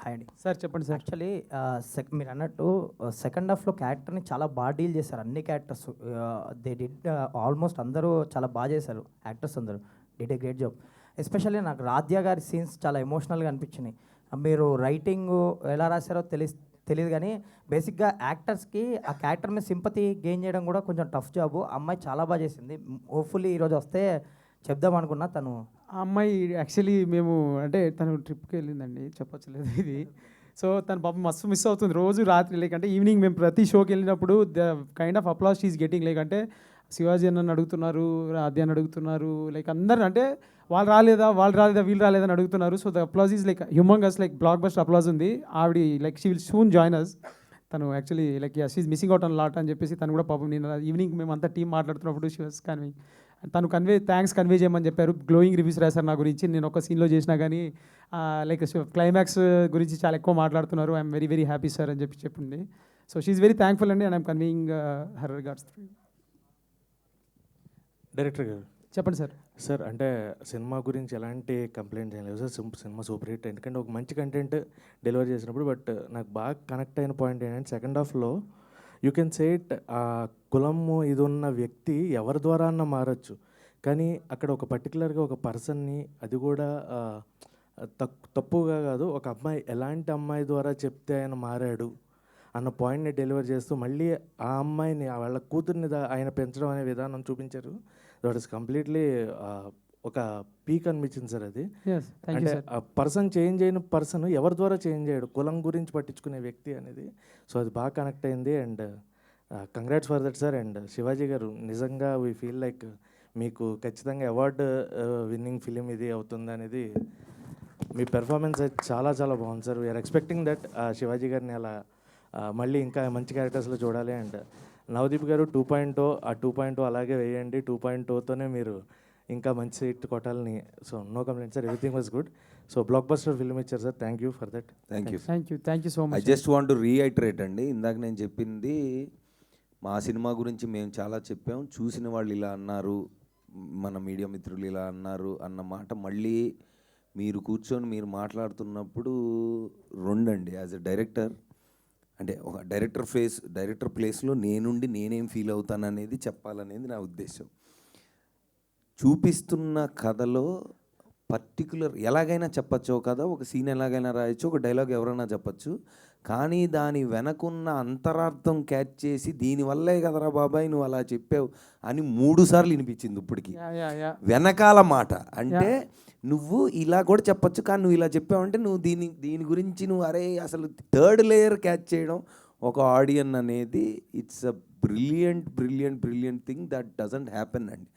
Hi అండి. Sir చెప్పండి sir. Actually మీరు అన్నట్టు సెకండ్ హాఫ్లో క్యారెక్టర్ని చాలా బాగా డీల్ చేశారు అన్ని క్యారెక్టర్స్. దే డిడ్ ఆల్మోస్ట్ అందరూ చాలా బాగా చేశారు, యాక్టర్స్ అందరూ did a great job. Especially నాకు రాధ్య గారి సీన్స్ చాలా ఎమోషనల్గా అనిపించినాయి. మీరు రైటింగ్ ఎలా రాశారో తెలియదు కానీ బేసిక్గా యాక్టర్స్కి ఆ క్యారెక్టర్ మీద సింపతి గెయిన్ చేయడం కూడా కొంచెం టఫ్ జాబు. అమ్మాయి చాలా బాగా చేసింది. హోప్ఫుల్లీ ఈరోజు వస్తే చెప్దాం అనుకున్నా. తను ఆ అమ్మాయి యాక్చువల్లీ మేము అంటే తను ట్రిప్కి వెళ్ళిందండి, చెప్పచ్చలేదు ఇది. సో తను పాపం మస్తు మిస్ అవుతుంది రోజు రాత్రి. లేకంటే ఈవినింగ్ మేము ప్రతి షోకి వెళ్ళినప్పుడు the kind of applause she's getting. లేకంటే శివాజీ అన్నని అడుగుతున్నారు, రాధ్య అని అడుగుతున్నారు, లైక్ అందరు అంటే వాళ్ళు రాలేదా వీళ్ళు రాలేదా అని అడుగుతున్నారు. So the applause is like humongous, like blockbuster applause ఉంది. ఆవిడ like she will soon join us. తను actually like she missing out on lot అని చెప్పేసి తను కూడా పాపం నేను ఈవినింగ్ మేము అంతా టీం మాట్లాడుతున్నప్పుడు షీ వాస్ కన్వింగ్. తను థ్యాంక్స్ కన్వే చేయమని చెప్పారు. గ్లోయింగ్ రివ్యూస్ రాశారు నా గురించి. నేను ఒక సీన్లో చేసినా కానీ లైక్ క్లైమాక్స్ గురించి చాలా ఎక్కువ మాట్లాడుతున్నారు. I'm very very happy sir అని చెప్పింది. సో షీఈ్ వెరీ థ్యాంక్ఫుల్ అండి and I'm conveying her regards. Director గారు చెప్పండి సార్. సార్ అంటే సినిమా గురించి ఎలాంటి కంప్లైంట్స్ ఏం లేవు సార్. Cinema super hit. ఎందుకంటే ఒక మంచి కంటెంట్ డెలివర్ చేసినప్పుడు. బట్ నాకు బాగా కనెక్ట్ అయిన పాయింట్ ఏంటంటే సెకండ్ హాఫ్లో యూ కెన్ సే ఇట్, ఆ కులము ఇది ఉన్న వ్యక్తి ఎవరి ద్వారా అన్న మారచ్చు, కానీ అక్కడ ఒక పర్టికులర్గా ఒక పర్సన్ని, అది కూడా తప్పుగా కాదు, ఒక అమ్మాయి ఎలాంటి అమ్మాయి ద్వారా చెప్తే ఆయన మారాడు అన్న పాయింట్ని డెలివర్ చేస్తూ మళ్ళీ ఆ అమ్మాయిని వాళ్ళ కూతుర్ని ఆయన పెంచడం అనే విధానం చూపించారు. దట్ ఇస్ కంప్లీట్లీ ఒక పీక్ అనిపించింది సార్. అది అంటే ఆ పర్సన్ చేంజ్ అయిన పర్సన్ ఎవరి ద్వారా చేంజ్ అయ్యాడు, కులం గురించి పట్టించుకునే వ్యక్తి అనేది. సో అది బాగా కనెక్ట్ అయింది. And congrats for that sir. And Shivaji గారు నిజంగా వీ ఫీల్ లైక్ మీకు ఖచ్చితంగా అవార్డు విన్నింగ్ ఫిలిం ఇది అవుతుంది అనేది. మీ పెర్ఫార్మెన్స్ అయితే చాలా చాలా బాగుంది sir. We're expecting that Shivaji గారిని అలా మళ్ళీ ఇంకా మంచి క్యారెక్టర్స్లో చూడాలి. అండ్ నవదీప్ గారు 2.0 ఆ 2.0 అలాగే వేయండి. 2.0తోనే మీరు ఇంకా మంచి హిట్ కొట్టాలని. So no complaint sir, everything was good. So blockbuster film ఇచ్చారు sir. Thank you for that. Thank you so much. I just want to reiterate అండి, ఇందాక నేను చెప్పింది మా సినిమా గురించి మేము చాలా చెప్పాం. చూసిన వాళ్ళు ఇలా అన్నారు, మన మీడియా మిత్రులు ఇలా అన్నారు అన్న మాట మళ్ళీ మీరు కూర్చొని మీరు మాట్లాడుతున్నప్పుడు రెండండి. యాజ్ ఎ డైరెక్టర్ అంటే ఒక డైరెక్టర్ ప్లేస్లో నేనేం ఫీల్ అవుతాననేది చెప్పాలనేది నా ఉద్దేశం. చూపిస్తున్న కథలో పర్టికులర్ ఎలాగైనా చెప్పచ్చు, కథ ఒక సీన్ ఎలాగైనా రాయొచ్చు, ఒక డైలాగ్ ఎవరైనా చెప్పచ్చు, కానీ దాని వెనకున్న అంతరార్థం క్యాచ్ చేసి దీనివల్లే కదరా బాబాయ్ నువ్వు అలా చెప్పావు అని 3 సార్లు వినిపించింది ఇప్పటికి. వెనకాల మాట అంటే నువ్వు ఇలా కూడా చెప్పచ్చు, కానీ నువ్వు ఇలా చెప్పావంటే నువ్వు దీని గురించి నువ్వు అరే అసలు థర్డ్ లేయర్ క్యాచ్ చేయడం ఒక ఆడియన్ అనేది it's a brilliant thing that doesn't happen అండి.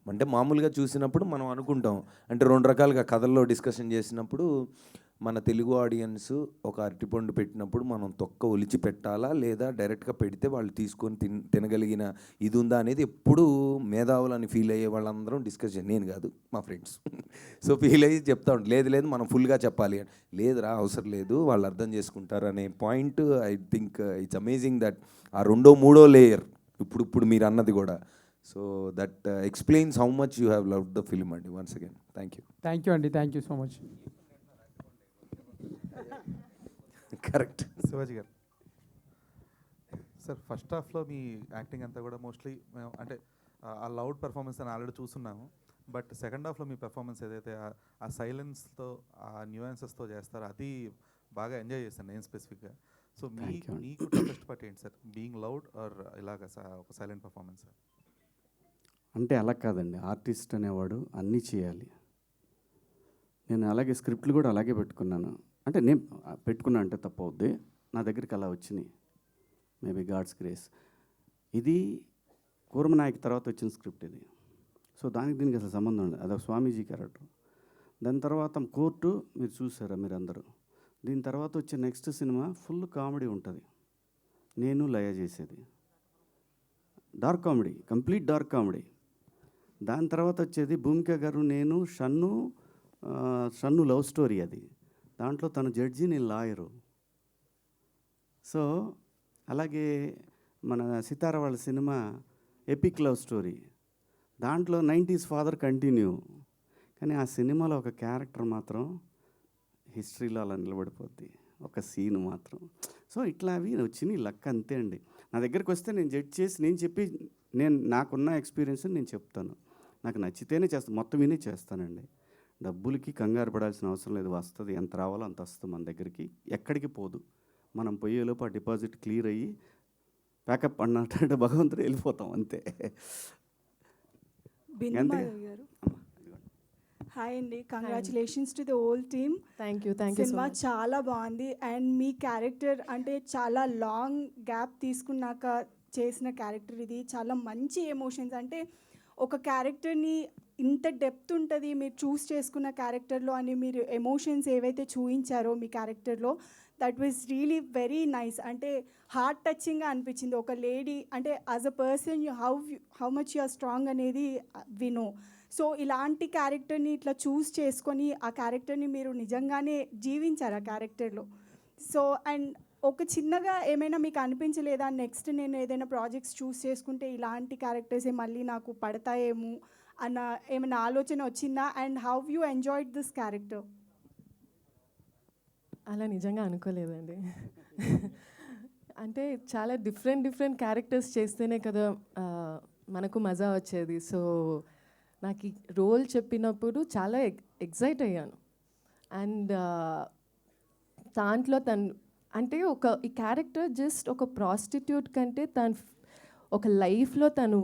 అంటే మామూలుగా చూసినప్పుడు మనం అనుకుంటాం అంటే 2 రకాలుగా కథల్లో డిస్కషన్ చేసినప్పుడు మన తెలుగు ఆడియన్స్ ఒక అరటిపండు పెట్టినప్పుడు మనం తొక్క ఒలిచి పెట్టాలా లేదా డైరెక్ట్గా పెడితే వాళ్ళు తీసుకొని తినగలిగిన ఇది ఉందా అనేది ఎప్పుడు మేధావులని ఫీల్ అయ్యే వాళ్ళందరం డిస్కషన్, నేను కాదు మా ఫ్రెండ్స్. సో ఫీల్ అయ్యి చెప్తా ఉంటాం లేదు మనం ఫుల్గా చెప్పాలి అని. లేదురా అవసరం లేదు, వాళ్ళు అర్థం చేసుకుంటారు అనే point. I think it's amazing that ఆ 2వ 3వ లేయర్ ఇప్పుడు మీరు అన్నది కూడా. So that explains how much you have loved the film అండి. వన్స్ అగైన్ థ్యాంక్ యూ అండి. Thank you so much. Correct. Shivaji గారు సార్, ఫస్ట్ హాఫ్లో మీ యాక్టింగ్ అంతా కూడా మోస్ట్లీ మేము అంటే ఆ లౌడ్ పెర్ఫార్మెన్స్ అని ఆల్రెడీ చూస్తున్నాము. బట్ సెకండ్ హాఫ్లో మీ పెర్ఫార్మెన్స్ ఏదైతే ఆ సైలెన్స్తో ఆ న్యూయాన్సెస్తో చేస్తారో అది బాగా ఎంజాయ్ చేశాను నేను స్పెసిఫిక్గా. సో మీకు టఫెస్ట్ పార్ట్ ఏంటి సార్, బీయింగ్ లౌడ్ ఆర్ ఇలాగ ఒక సైలెంట్ పెర్ఫార్మెన్స్ సార్? అంటే అలా కాదండి, ఆర్టిస్ట్ అనేవాడు అన్నీ చేయాలి. నేను అలాగే స్క్రిప్ట్లు కూడా అలాగే పెట్టుకున్నాను. అంటే నేను పెట్టుకున్నా అంటే తప్పు అవుద్ది, నా దగ్గరికి అలా వచ్చినాయి. Maybe God's grace. ఇది కూర్మనాయక్ తర్వాత వచ్చిన స్క్రిప్ట్ ఇది. సో దీనికి అసలు సంబంధం ఉండదు, అదొక స్వామీజీ క్యారెక్టర్. దాని తర్వాత కోర్టు మీరు చూసారా మీరు అందరూ. దీని తర్వాత వచ్చే నెక్స్ట్ సినిమా ఫుల్ కామెడీ ఉంటుంది, నేను లయ చేసేది dark comedy, complete dark comedy. దాని తర్వాత వచ్చేది భూమిక గారు నేను షన్ను లవ్ స్టోరీ. అది దాంట్లో తను జడ్జి నేను లాయరు. సో అలాగే మన సితార వాళ్ళ సినిమా ఎపిక్ లవ్ స్టోరీ, దాంట్లో 90s ఫాదర్ కంటిన్యూ. కానీ ఆ సినిమాలో ఒక క్యారెక్టర్ మాత్రం హిస్టరీలో అలా నిలబడిపోద్ది. ఒక్క సీన్ మాత్రం. సో ఇట్లా అవి వచ్చినాయి, లక్ అంతే అండి. నా దగ్గరికి వస్తే నేను జడ్జ్ చేసి నేను నాకున్న ఎక్స్పీరియన్స్ నేను చెప్తాను. నాకు నచ్చితేనే చేస్తాను, మొత్తం విని చేస్తానండి. డబ్బులకి కంగారు పడాల్సిన అవసరం లేదు. వస్తుంది, ఎంత రావాలో అంత వస్తుంది మన దగ్గరికి, ఎక్కడికి పోదు. మనం పోయేలోపు ఆ డిపాజిట్ క్లియర్ అయ్యి ప్యాకప్ అన్నట్టు భగవంతుడు వెళ్ళిపోతాం అంతే. బిందు అంతే. మాధవ్ గారు, హాయ్ అండి, congratulations to the whole team. Thank you so cinema much. చాలా బాగుంది. అండ్ మీ క్యారెక్టర్ అంటే చాలా లాంగ్ గ్యాప్ తీసుకున్నాక చేసిన క్యారెక్టర్ ఇది. చాలా మంచి ఎమోషన్స్, అంటే ఒక క్యారెక్టర్ని ఇంత డెప్త్ ఉంటుంది మీరు చూస్ చేసుకున్న క్యారెక్టర్లో అని మీరు ఎమోషన్స్ ఏవైతే చూపించారో మీ క్యారెక్టర్లో, that was really very nice. అంటే హార్ట్ టచింగ్గా అనిపించింది. ఒక లేడీ అంటే as a person how much you are strong అనేది వి నో. సో ఇలాంటి క్యారెక్టర్ని ఇట్లా చూస్ చేసుకొని ఆ క్యారెక్టర్ని మీరు నిజంగానే జీవించారు ఆ క్యారెక్టర్లో. సో అండ్ ఒక చిన్నగా ఏమైనా మీకు అనిపించలేదా, నెక్స్ట్ నేను ఏదైనా ప్రాజెక్ట్స్ చూస్ చేసుకుంటే ఇలాంటి క్యారెక్టర్సే మళ్ళీ నాకు పడతాయేమో అన్న ఏమైనా ఆలోచన వచ్చిందా? And how you enjoyed this character? అలా నిజంగా అనుకోలేదండి. అంటే చాలా డిఫరెంట్ క్యారెక్టర్స్ చేస్తేనే కదా మనకు మజా వచ్చేది. సో నాకు ఈ రోల్ చెప్పినప్పుడు చాలా ఎక్సైట్ అయ్యాను. అండ్ దాంట్లో అంటే ఈ క్యారెక్టర్ జస్ట్ ఒక ప్రాస్టిట్యూట్ కంటే ఒక లైఫ్లో తను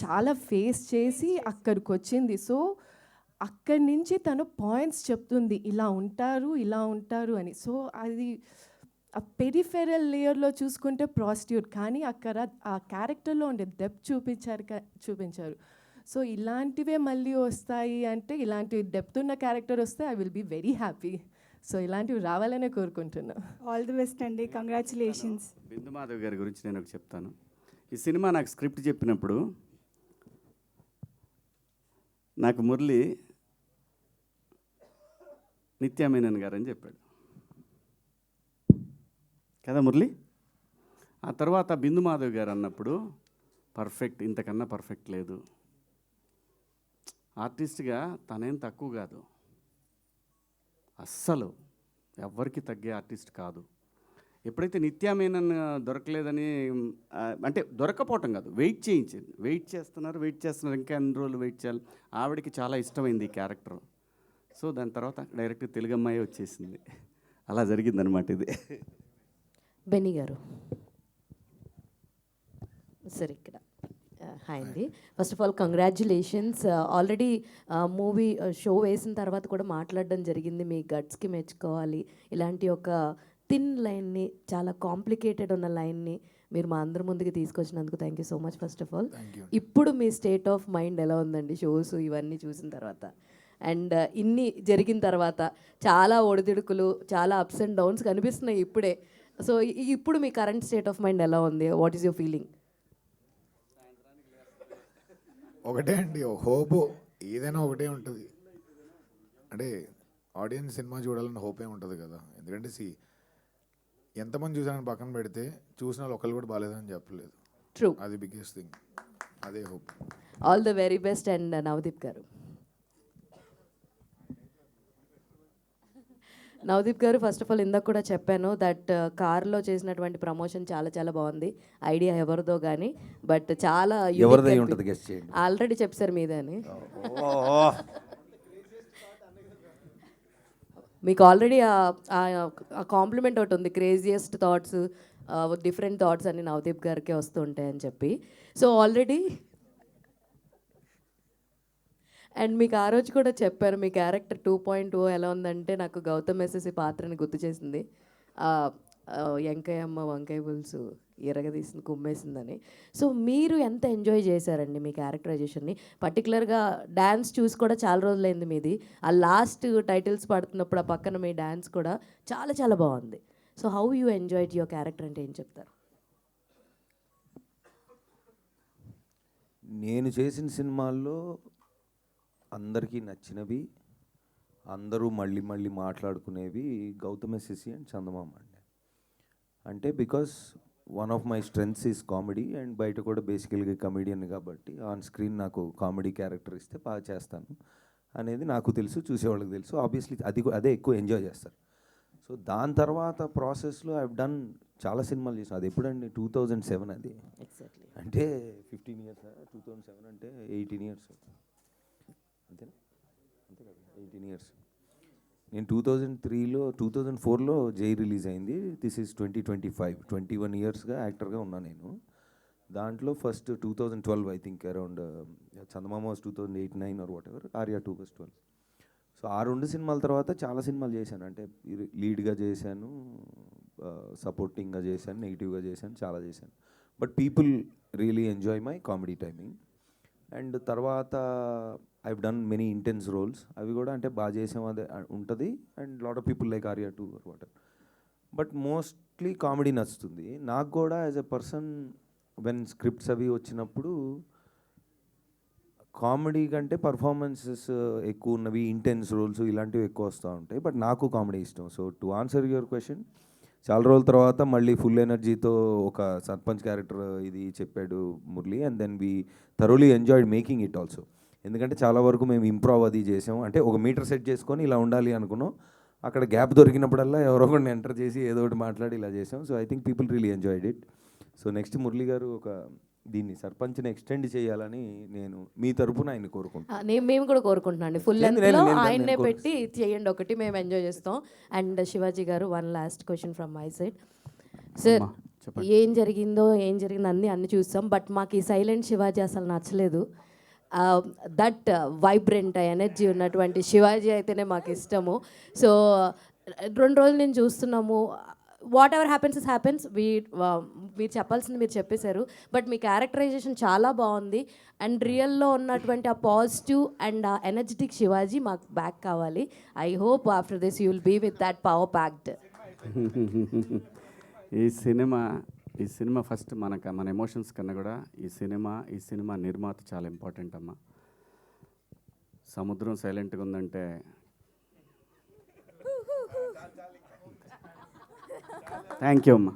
చాలా ఫేస్ చేసి అక్కడికి వచ్చింది. సో అక్కడి నుంచి తను పాయింట్స్ చెప్తుంది, ఇలా ఉంటారు అని. సో అది ఆ పెరిఫెరల్ లేయర్లో చూసుకుంటే ప్రాస్టిట్యూట్, కానీ అక్కడ ఆ క్యారెక్టర్లో ఉండే డెప్త్ చూపించారు. సో ఇలాంటివే మళ్ళీ వస్తాయి అంటే, ఇలాంటి డెప్త్ ఉన్న క్యారెక్టర్ వస్తే I will be very happy. So ఇలాంటివి రావాలనే కోరుకుంటున్నా. ఆల్ ది బెస్ట్ అండి, కంగ్రాచులేషన్స్. బిందు మాధవ్ గారి గురించి నేను ఒకటి చెప్తాను. ఈ సినిమా నాకు స్క్రిప్ట్ చెప్పినప్పుడు నాకు మురళి నిత్యామేనన్ గారు అని చెప్పాడు కదా మురళి. ఆ తర్వాత బిందు మాధవ్ గారు అన్నప్పుడు పర్ఫెక్ట్, ఇంతకన్నా పర్ఫెక్ట్ లేదు. ఆర్టిస్ట్గా తనేం తక్కువ కాదు, అస్సలు ఎవ్వరికి తగ్గే ఆర్టిస్ట్ కాదు. ఎప్పుడైతే నిత్యామేనన్ దొరకలేదని అంటే దొరకపోవటం కాదు, వెయిట్ చేస్తున్నారు ఇంకా ఎన్ని రోజులు వెయిట్ చేయాలి. ఆవిడకి చాలా ఇష్టమైంది ఈ క్యారెక్టర్. సో దాని తర్వాత డైరెక్ట్ తెలుగు అమ్మాయి వచ్చేసింది. అలా జరిగిందనమాట ఇది. బెన్నీ గారు సార్ ఇక్కడ హాయ్ అండి. First of all congratulations. Already movie show వేసిన తర్వాత కూడా మాట్లాడడం జరిగింది, మీ గట్స్కి మెచ్చుకోవాలి. ఇలాంటి ఒక థిన్ లైన్ని, చాలా కాంప్లికేటెడ్ ఉన్న లైన్ని మీరు మా అందరి ముందుకు తీసుకొచ్చినందుకు thank you so much. First of all ఇప్పుడు మీ స్టేట్ ఆఫ్ మైండ్ ఎలా ఉందండి షోస్ ఇవన్నీ చూసిన తర్వాత? అండ్ ఇన్ని జరిగిన తర్వాత చాలా ఒడిదుడుకులు, చాలా అప్స్ అండ్ డౌన్స్ కనిపిస్తున్నాయి ఇప్పుడే. సో ఇప్పుడు మీ కరెంట్ స్టేట్ ఆఫ్ మైండ్ ఎలా ఉంది? What is your feeling? ఒకటే అండి, హోప్ ఏదైనా ఒకటే ఉంటుంది. అంటే ఆడియన్స్ సినిమా చూడాలని హోప్ ఏమి ఉంటుంది కదా. ఎందుకంటే ఎంతమంది చూసారని పక్కన పెడితే చూసిన వాళ్ళు ఒకళ్ళు కూడా బాగాలేదని చెప్పలేదు. ట్రూ, అది బిగ్గెస్ట్ థింగ్, అదే hope. All the very best. And Navdeep గారు, ఫస్ట్ ఆఫ్ ఆల్ ఇందాక కూడా చెప్పాను దట్ కార్లో చేసినటువంటి ప్రమోషన్ చాలా బాగుంది. ఐడియా ఎవరిదో కానీ బట్ చాలా ఆల్రెడీ చెప్పారు మీదే అని. మీకు ఆల్రెడీ ఆ కాంప్లిమెంట్ ఒకటి ఉంది, క్రేజియస్ట్ థాట్స్, డిఫరెంట్ థాట్స్ అని నవదీప్ గారికి వస్తుంటాయని చెప్పి. సో ఆల్రెడీ అండ్ మీకు ఆ రోజు కూడా చెప్పారు మీ క్యారెక్టర్ 2.0 ఎలా ఉందంటే నాకు గౌతమ్ ఎస్ఎస్సి పాత్రని గుర్తు చేసింది. వెంకయ్యమ్మ వంకాయ పులుసు ఎరగదీసింది కుమ్మేసిందని. సో మీరు ఎంత ఎంజాయ్ చేశారండి మీ క్యారెక్టరైజేషన్ని? పర్టికులర్గా డ్యాన్స్ చూసి కూడా చాలా రోజులైంది మీది. ఆ లాస్ట్ టైటిల్స్ పడుతున్నప్పుడు ఆ పక్కన మీ డ్యాన్స్ కూడా చాలా బాగుంది. So how you enjoyed your character అంటే ఏం చెప్తారు? నేను చేసిన సినిమాల్లో అందరికీ నచ్చినవి, అందరూ మళ్ళీ మాట్లాడుకునేవి గౌతమ్ ఎస్ఎస్సి అండ్ చందమామ అండి. అంటే because one of my strengths is comedy and బయట కూడా బేసికల్గా కమెడియన్ కాబట్టి ఆన్ స్క్రీన్ నాకు కామెడీ క్యారెక్టర్ ఇస్తే బాగా చేస్తాను అనేది నాకు తెలుసు, చూసేవాళ్ళకి తెలుసు. ఆబ్వియస్లీ అదే ఎక్కువ ఎంజాయ్ చేస్తారు. సో సో దాని తర్వాత ప్రాసెస్లో ఐ డన్ చాలా సినిమాలు చేసాను. అది ఎప్పుడండి 2007 అది. ఎగ్జాక్ట్లీ. అంటే 15 ఇయర్స్, 2007 అంటే 18 ఇయర్స్ అంతేనా, అంతే కదా, 18 ఇయర్స్. నేను 2004లో జై రిలీజ్ అయింది. దిస్ ఈజ్ 2025, 21 ఇయర్స్గా యాక్టర్గా ఉన్నా నేను. దాంట్లో first 2012 I think around Chandamama was 2008-9 or whatever, Arya 2 was 12. So ఆ 2 సినిమాల తర్వాత చాలా సినిమాలు చేశాను. అంటే లీడ్గా చేశాను, సపోర్టింగ్గా చేశాను, నెగిటివ్గా చేశాను, చాలా చేశాను. But people really enjoy my comedy timing. And తర్వాత I done many intense roles. అవి కూడా అంటే బాగా చేసాం అదే ఉంటుంది. And lot of people like Arya 2 or whatever. But mostly comedy నచ్చుతుంది నాకు కూడా. As a person when scripts అవి వచ్చినప్పుడు కామెడీ కంటే పర్ఫార్మెన్సెస్ ఎక్కువ ఉన్నవి, ఇంటెన్స్ రోల్స్ ఇలాంటివి ఎక్కువ వస్తూ ఉంటాయి. బట్ నాకు కామెడీ ఇష్టం. So to answer your question, చాలా రోజుల తర్వాత మళ్ళీ ఫుల్ ఎనర్జీతో ఒక సర్పంచ్ క్యారెక్టర్ ఇది చెప్పాడు Murali. And then we thoroughly enjoyed making it also. ఎందుకంటే చాలా వరకు మేము ఇంప్రూవ్ అది చేసాం. అంటే ఒక మీటర్ సెట్ చేసుకొని ఇలా ఉండాలి అనుకున్నాం. అక్కడ గ్యాప్ దొరికినప్పుడల్లా ఎవరో ఒకరిని ఎంటర్ చేసి ఏదో ఒకటి మాట్లాడి ఇలా చేసాం. So I think people really enjoyed it. So next Murali గారు ఒక దీన్ని సర్పంచ్ని ఎక్స్టెండ్ చేయాలని నేను మీ తరపున ఆయన కోరుకుంటున్నాను. మేము కూడా కోరుకుంటున్నాను. ఫుల్ లెంత్లో ఆయన్నే పెట్టి చేయండి ఒకటి, మేము ఎంజాయ్ చేస్తాం. అండ్ శివాజీ గారు, one last question from my side. Sir, ఏం జరిగిందో అన్నీ చూస్తాం. బట్ మాకు ఈ సైలెంట్ శివాజీ అసలు నచ్చలేదు. దట్ వైబ్రెంట్ ఎనర్జీ ఉన్నటువంటి శివాజీ అయితేనే మాకు ఇష్టము. సో 2 రోజులు నేను చూస్తున్నాము. వాట్ ఎవర్ హ్యాపెన్స్ మీరు చెప్పాల్సింది మీరు చెప్పేశారు. బట్ మీ క్యారెక్టరైజేషన్ చాలా బాగుంది. అండ్ రియల్లో ఉన్నటువంటి ఆ పాజిటివ్ అండ్ ఆ ఎనర్జెటిక్ శివాజీ మాకు బ్యాక్ కావాలి. I hope after this you will be with that power packed. ఈ సినిమా ఫస్ట్ మన ఎమోషన్స్ కన్నా కూడా ఈ సినిమా నిర్మాత చాలా ఇంపార్టెంట్ అమ్మా. సముద్రం సైలెంట్గా ఉందంటే థ్యాంక్ యూ అమ్మా.